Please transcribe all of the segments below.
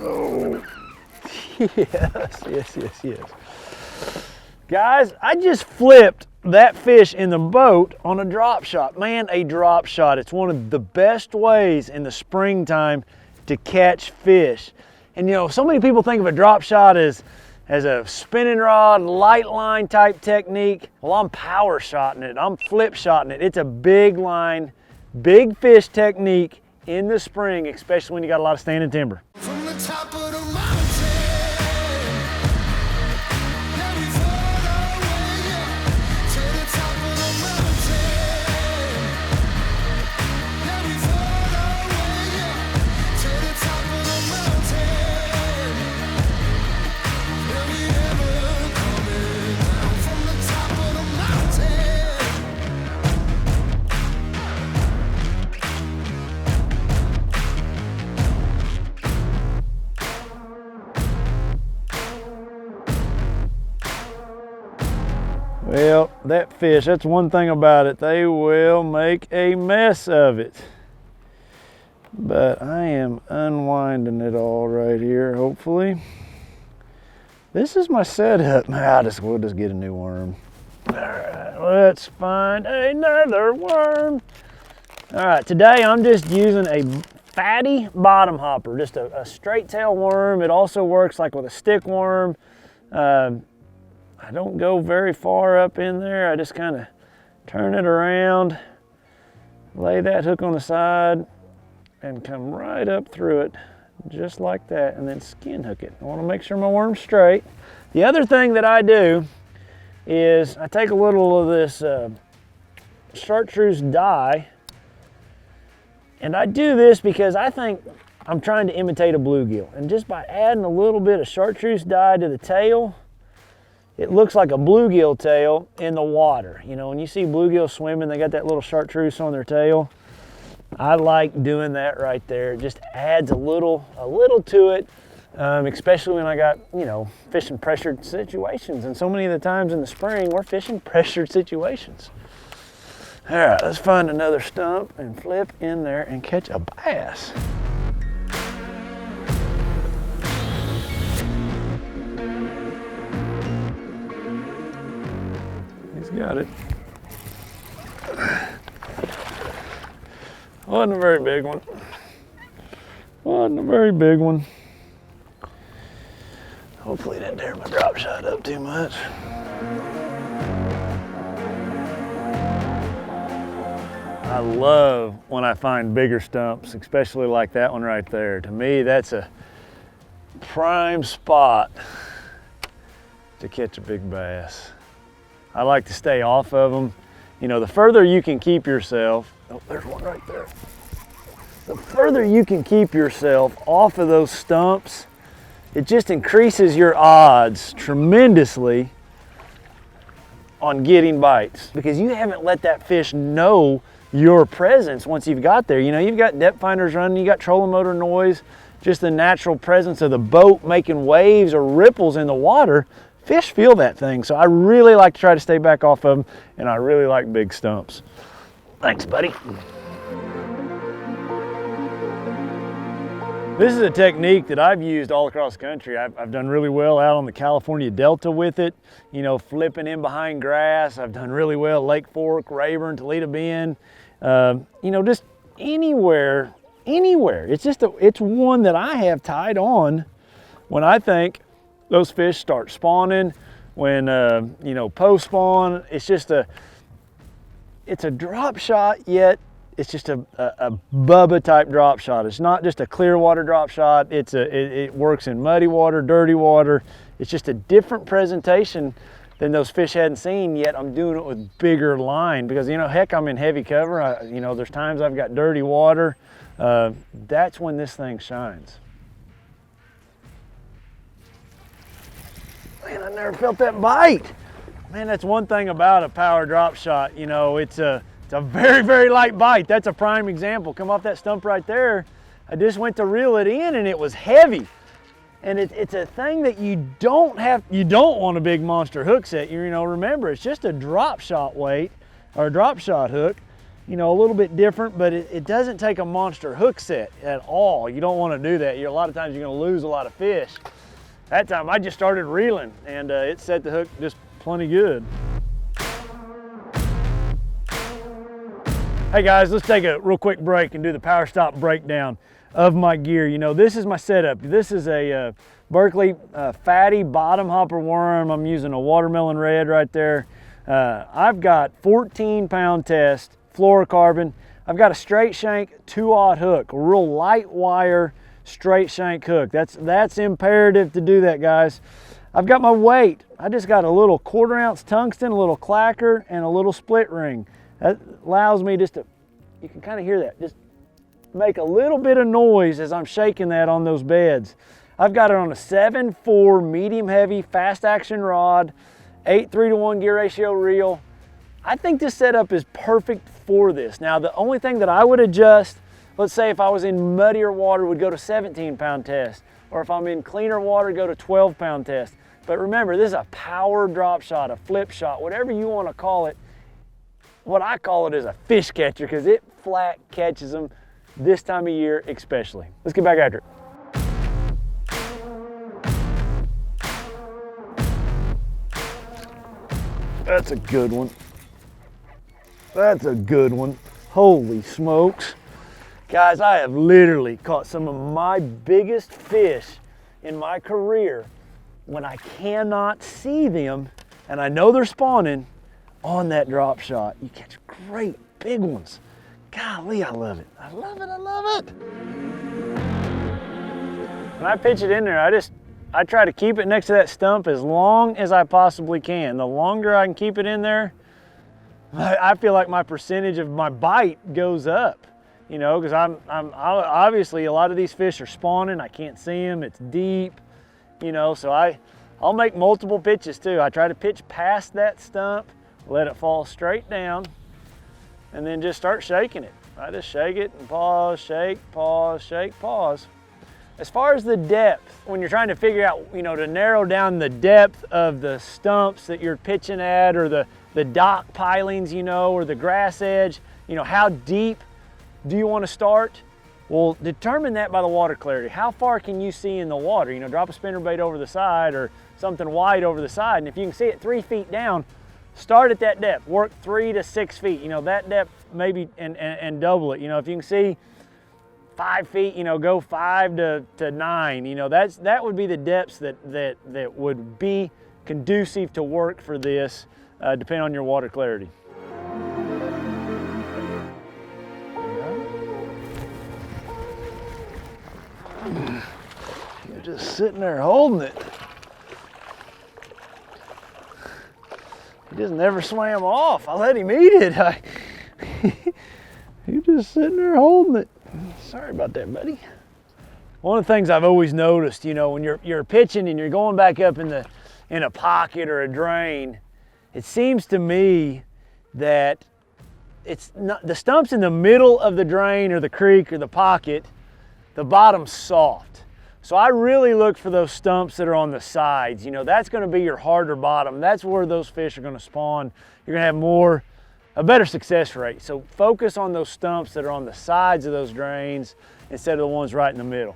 Oh, yes. Guys, I just flipped that fish in the boat on a drop shot. Man, a drop shot. It's one of the best ways in the springtime to catch fish. And you know, so many people think of a drop shot as a spinning rod, light line type technique. Well, I'm power shotting it. I'm flip shotting it. It's a big line, big fish technique in the spring, especially when you got a lot of standing timber. From the top of the mountain. Well, that fish, that's one thing about it. They will make a mess of it. But I am unwinding it all right here, hopefully. This is my setup. We'll just get a new worm. All right, let's find another worm. All right, today I'm just using a fatty bottom hopper, just a straight tail worm. It also works like with a stick worm. I don't go very far up in there. I just kind of turn it around, lay that hook on the side, and come right up through it, just like that, and then skin hook it. I want to make sure my worm's straight. The other thing that I do is I take a little of this chartreuse dye, and I do this because I think I'm trying to imitate a bluegill. And just by adding a little bit of chartreuse dye to the tail, it looks like a bluegill tail in the water. You know, when you see bluegill swimming, they got that little chartreuse on their tail. I like doing that right there. It just adds a little to it, especially when I got, you know, fishing pressured situations. And so many of the times in the spring, we're fishing pressured situations. All right, let's find another stump and flip in there and catch a bass. Got it. Wasn't a very big one. Wasn't a very big one. Hopefully it didn't tear my drop shot up too much. I love when I find bigger stumps, especially like that one right there. To me, that's a prime spot to catch a big bass. I like to stay off of them. You know, the further you can keep yourself, oh, there's one right there. The further you can keep yourself off of those stumps, it just increases your odds tremendously on getting bites, because you haven't let that fish know your presence once you've got there. You know, you've got depth finders running, you got trolling motor noise, just the natural presence of the boat making waves or ripples in the water. Fish feel that thing, so I really like to try to stay back off of them, and I really like big stumps. Thanks, buddy. This is a technique that I've used all across the country. I've done really well out on the California Delta with it, you know, flipping in behind grass. I've done really well at Lake Fork, Rayburn, Toledo Bend, you know, just anywhere. It's one that I have tied on when I think those fish start spawning, when, you know, post spawn. It's a drop shot, yet it's just a Bubba type drop shot. It's not just a clear water drop shot. It works in muddy water, dirty water. It's just a different presentation than those fish hadn't seen, yet I'm doing it with bigger line because, you know, heck, I'm in heavy cover. You know, there's times I've got dirty water. That's when this thing shines. Man, I never felt that bite. Man, that's one thing about a power drop shot. You know, it's a very, very light bite. That's a prime example. Come off that stump right there. I just went to reel it in and it was heavy. And it's a thing that you don't want a big monster hook set. You know, remember, it's just a drop shot weight or a drop shot hook. you know, a little bit different, but it doesn't take a monster hook set at all. You don't want to do that. A lot of times you're going to lose a lot of fish. That time I just started reeling, and it set the hook just plenty good. Hey guys, let's take a real quick break and do the power stop breakdown of my gear. You know, this is my setup. This is a Berkley fatty bottom hopper worm. I'm using a watermelon red right there. I've got 14-pound test, fluorocarbon. I've got a straight shank 2/0 hook, a real light wire straight shank hook. That's imperative to do that, guys. I've got my weight. I just got a little 1/4 ounce tungsten, a little clacker, and a little split ring. That allows me just to, you can kind of hear that, just make a little bit of noise as I'm shaking that on those beds. I've got it on a 7/4 medium heavy fast action rod, 8:3-to-1 gear ratio reel. I think this setup is perfect for this. Now, the only thing that I would adjust, let's say if I was in muddier water, would go to 17-pound test, or if I'm in cleaner water, go to 12-pound test. But remember, this is a power drop shot, a flip shot, whatever you want to call it. What I call it is a fish catcher, because it flat catches them this time of year especially. Let's get back after it. That's a good one. That's a good one. Holy smokes. Guys, I have literally caught some of my biggest fish in my career when I cannot see them and I know they're spawning on that drop shot. You catch great big ones. Golly, I love it. I love it, I love it. When I pitch it in there, I try to keep it next to that stump as long as I possibly can. The longer I can keep it in there, I feel like my percentage of my bite goes up, you know, because I'm obviously a lot of these fish are spawning. I can't see them, it's deep, you know, so I'll make multiple pitches too. I try to pitch past that stump, let it fall straight down, and then just start shaking it. I just shake it and pause, shake, pause. As far as the depth, when you're trying to figure out, you know, to narrow down the depth of the stumps that you're pitching at, or the dock pilings, you know, or the grass edge, you know, how deep do you want to start? Well, determine that by the water clarity. How far can you see in the water? You know, drop a spinnerbait over the side or something wide over the side, and if you can see it 3 feet down, start at that depth. Work 3 to 6 feet, you know, that depth maybe, and double it. You know, if you can see 5 feet, you know, go 5 to 9. You know, that would be the depths that would be conducive to work for this, depending on your water clarity. You're just sitting there holding it. He just never swam off. I let him eat it. He's just sitting there holding it. Sorry about that, buddy. One of the things I've always noticed, you know, when you're pitching and you're going back up in a pocket or a drain, it seems to me that it's not, the stump's in the middle of the drain or the creek or the pocket, the bottom's soft. So I really look for those stumps that are on the sides. You know, that's going to be your harder bottom. That's where those fish are going to spawn. You're going to have a better success rate. So focus on those stumps that are on the sides of those drains instead of the ones right in the middle.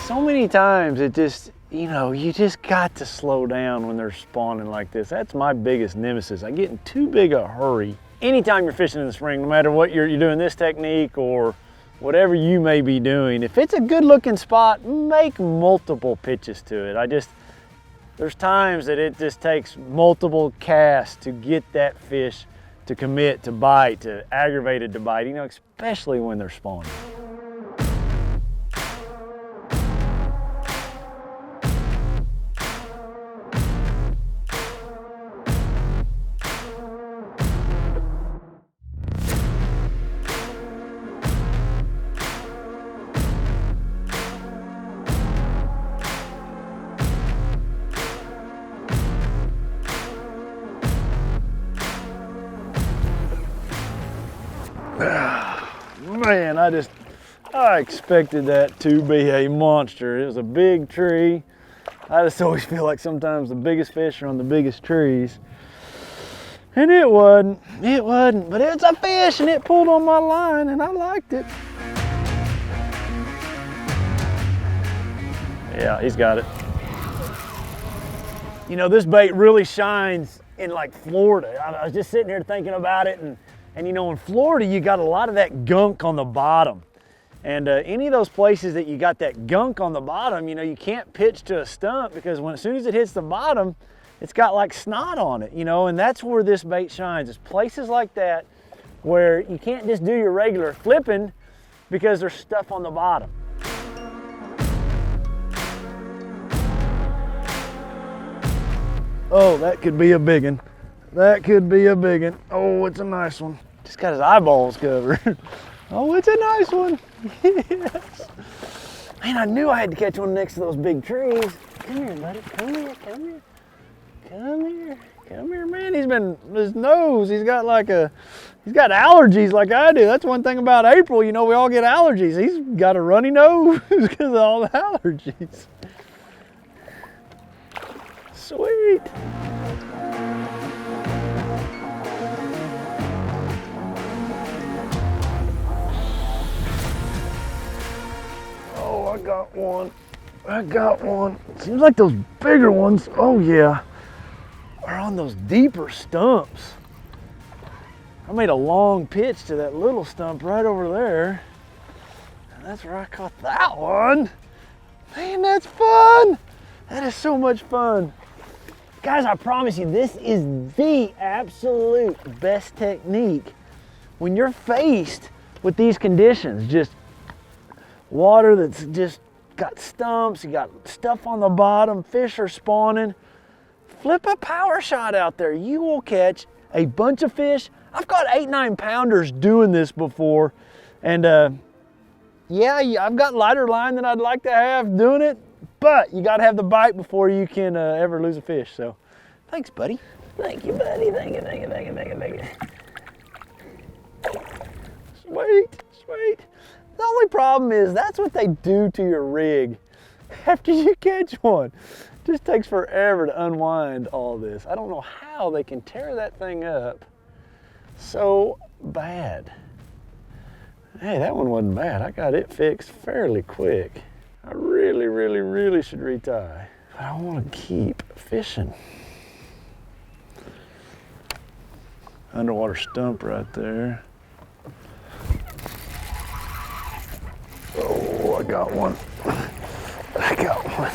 So many times it just, you know, you just got to slow down when they're spawning like this. That's my biggest nemesis. I get in too big a hurry. Anytime you're fishing in the spring, no matter what you're doing this technique or whatever you may be doing, if it's a good looking spot, make multiple pitches to it. There's times that it just takes multiple casts to get that fish to commit, to bite, to aggravated to bite, you know, especially when they're spawning. Man, I expected that to be a monster. It was a big tree. I just always feel like sometimes the biggest fish are on the biggest trees. And it wasn't, but it's a fish and it pulled on my line and I liked it. Yeah, he's got it. You know, this bait really shines in like Florida. I was just sitting here thinking about it, and you know, in Florida, you got a lot of that gunk on the bottom. And any of those places that you got that gunk on the bottom, you know, you can't pitch to a stump because as soon as it hits the bottom, it's got like snot on it, you know, and that's where this bait shines. It's places like that where you can't just do your regular flipping because there's stuff on the bottom. Oh, that could be a big one. That could be a big one. Oh, it's a nice one. Just got his eyeballs covered. Oh, it's a nice one. Yes. Man, I knew I had to catch one next to those big trees. Come here, buddy. Come here, come here. Come here. Come here, man. He's been, his nose, he's got allergies like I do. That's one thing about April, you know, we all get allergies. He's got a runny nose because of all the allergies. Sweet. Oh, I got one. I got one. Seems like those bigger ones, oh yeah, are on those deeper stumps. I made a long pitch to that little stump right over there. And that's where I caught that one. Man, that's fun. That is so much fun. Guys, I promise you, this is the absolute best technique when you're faced with these conditions. Just water that's just got stumps, you got stuff on the bottom, fish are spawning. Flip a power shot out there. You will catch a bunch of fish. I've caught 8-9 pounders doing this before. And yeah, I've got lighter line than I'd like to have doing it, but you gotta have the bite before you can ever lose a fish. So thanks, buddy. Thank you, buddy. Thank you, thank you, thank you, thank you, thank you. Sweet, sweet. The only problem is that's what they do to your rig after you catch one. It just takes forever to unwind all this. I don't know how they can tear that thing up so bad. Hey, that one wasn't bad. I got it fixed fairly quick. I really, really, really should retie, but I want to keep fishing. Underwater stump right there. Oh, I got one. I got one.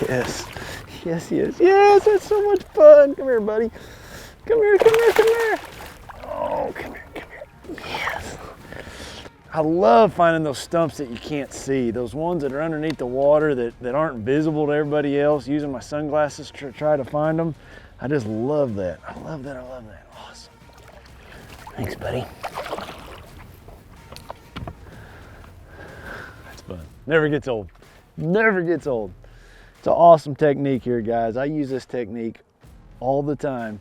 Yes, yes, yes, yes, that's so much fun. Come here, buddy. Come here, come here, come here. Oh, come here, come here. Yes. I love finding those stumps that you can't see, those ones that are underneath the water that aren't visible to everybody else, using my sunglasses to try to find them. I just love that. I love that, I love that. Awesome. Thanks, buddy. That's fun. Never gets old. Never gets old. It's an awesome technique here, guys. I use this technique all the time.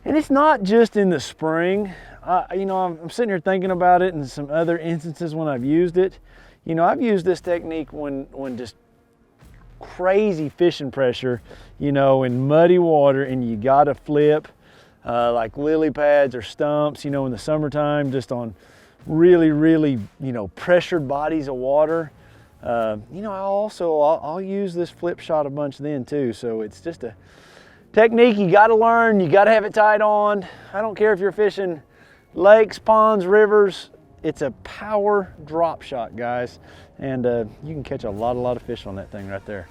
And it's not just in the spring. You know, I'm sitting here thinking about it and some other instances when I've used it. You know, I've used this technique when just crazy fishing pressure, you know, in muddy water and you gotta flip like lily pads or stumps, you know, in the summertime, just on really, really, you know, pressured bodies of water. You know, I'll use this flip shot a bunch then too. So it's just a technique you gotta learn, you gotta have it tied on. I don't care if you're fishing lakes, ponds, rivers, it's a power drop shot, guys. And you can catch a lot of fish on that thing right there.